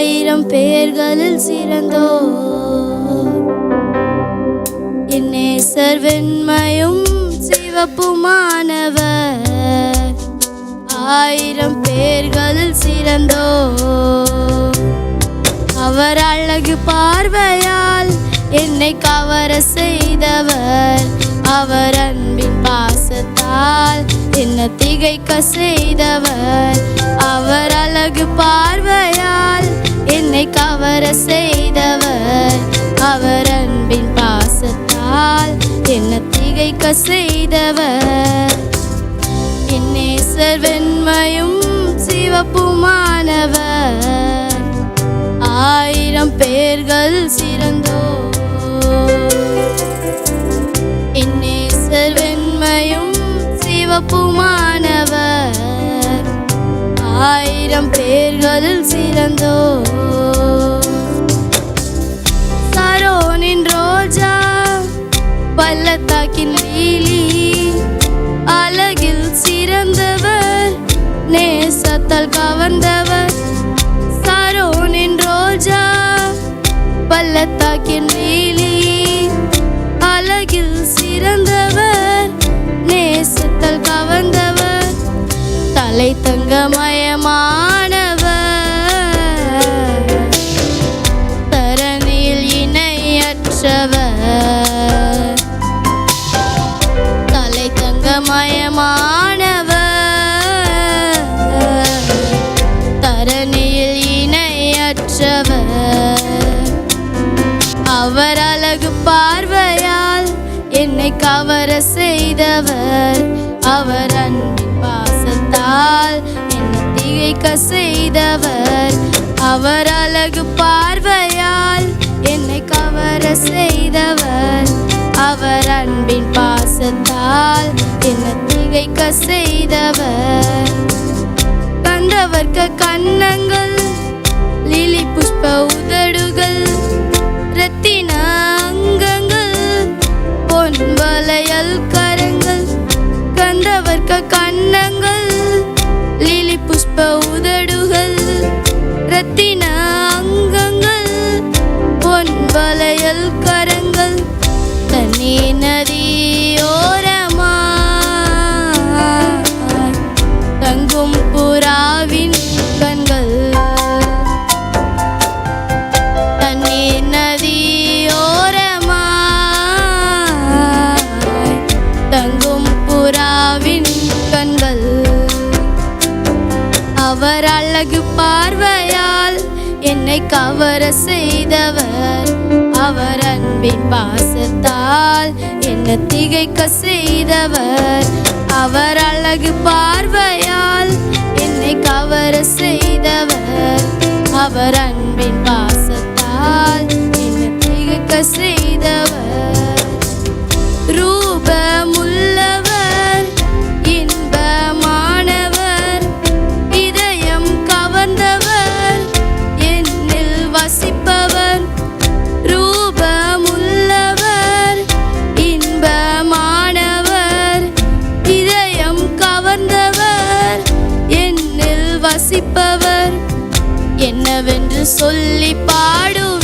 ஆயிரம் பேர்களில் சிறந்தோ என் நேசர் வெண்மையும் சிவப்புமானவர். ஆயிரம் பேர்களில் சிறந்தோ அவர் அழகு பார்வையால் என்னை கவர செய்தவர். அவர் அன்பின் பாசத்தால் என்னை திகைக்க செய்தவர். அவர் அழகு பார்வையால் என்னை கவர செய்தவர். அவர் அன்பின் பாசத்தால் என்னை திகைக்க செய்தவர். என் நேசர் வெண்மையும் சிவப்புமானவர். ஆயிரம் பேர்கள் சிறந்தோ என் நேசர் வெண்மையும் சிவப்புமானவர். ஆயிரம் பேர்களில் சிறந்தோ சரோனின் ரோஜா பள்ளத்தாக்கின் லீலி அழகில் சிறந்தவர். நேசத்தால் கவர்ந்தவர். சரோனின் ரோஜா பள்ளத்தாக்கின் லீலி அழகில் சிறந்தவர். நேசத்தால் கவர்ந்தவர். தலை தங்கமயமானவர். தரணியில் இணையற்றவர். தலை தங்கமயமானவர். தரணியில் இணையற்றவர். அவர் அழகு பார்வையால் என்னை கவர செய்தவர். அவர் அன்பின் பாசத்தால் என்னை திகைக்க செய்தவர். அவர் அழகு பார்வையால் என்னை கவர செய்தவர். அவர் அன்பின் பாசத்தால் என்னை திகைக்க செய்தவர். கண்டவர்க்க கன்னங்கள் லிலி புஷ்ப உதடுகள் ரத்தின அங்கங்கள் பொன் வளையல் கரங்கள். கண்டவர்க்க கன்னங்கள் லிலி புஷ்ப உதடுகள் ரத்தின அங்கங்கள் பொன் வளையல் கரங்கள். தண்ணீர் நதியோரமாய் தங்கும் புறாவின் கண்கள். தண்ணீர் நதியோரமாய் தங்கும் புறாவின் கண்கள். அவர் அழகு பார்வையால் என்னை கவர செய்தவர். அவர் அன்பின் பாசத்தால் என்னை திகைக்க செய்தவர். அவர் அழகு பார்வையால் என்னை கவர செய்தவர். அவர் அன்பின் பாசத்தால் என்னை திகைக்க செய்தவர். ரூபமுள்ளவர் இன்பமானவர். இதயம் கவர்ந்தவர் என்னில் வசிப்பவர். ரூபமுள்ளவர் இன்பமானவர். இதயம் கவர்ந்தவர் என்னில் வசிப்பவர். என்னவென்று சொல்லி பாடுவேன்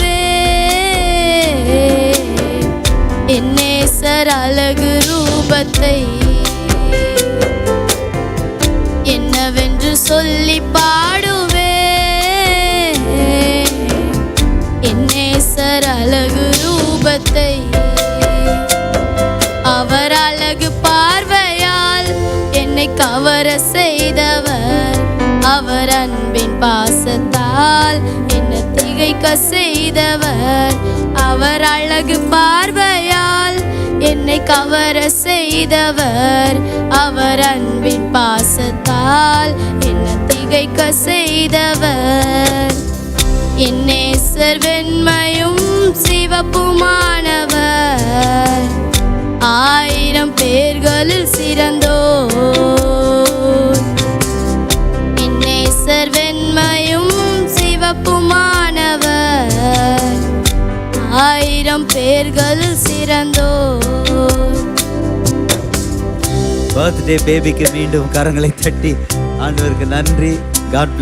என் நேசர் அழகு ரூபத்தை. என்னவென்று சொல்லி பாடுவேன் என் நேசர் அழகு ரூபத்தை. அவர் அழகு பார்வையால் என்னை கவர செய்தவர். அவர் அன்பின் பாசத்தால் என்னை திகைக்க செய்தவர். அவர் அழகு பார்வையால் என்னை கவர செய்தவர். அவர் அன்பின் பாசத்தால் என்னை திகைக்க செய்தவர். என் நேசர் வெண்மையும் சிவப்புமானவர். ஆயிரம் பேர்களில் சிறந்தோர். என் நேசர் வெண்மையும் சிவப்புமானவர். ஆயிரம் பேர்களில் சிறந்தோர். பர்த்டே பேபிக்கு மீண்டும் கரங்களை தட்டி ஆண்டவருக்கு நன்றி. God bless.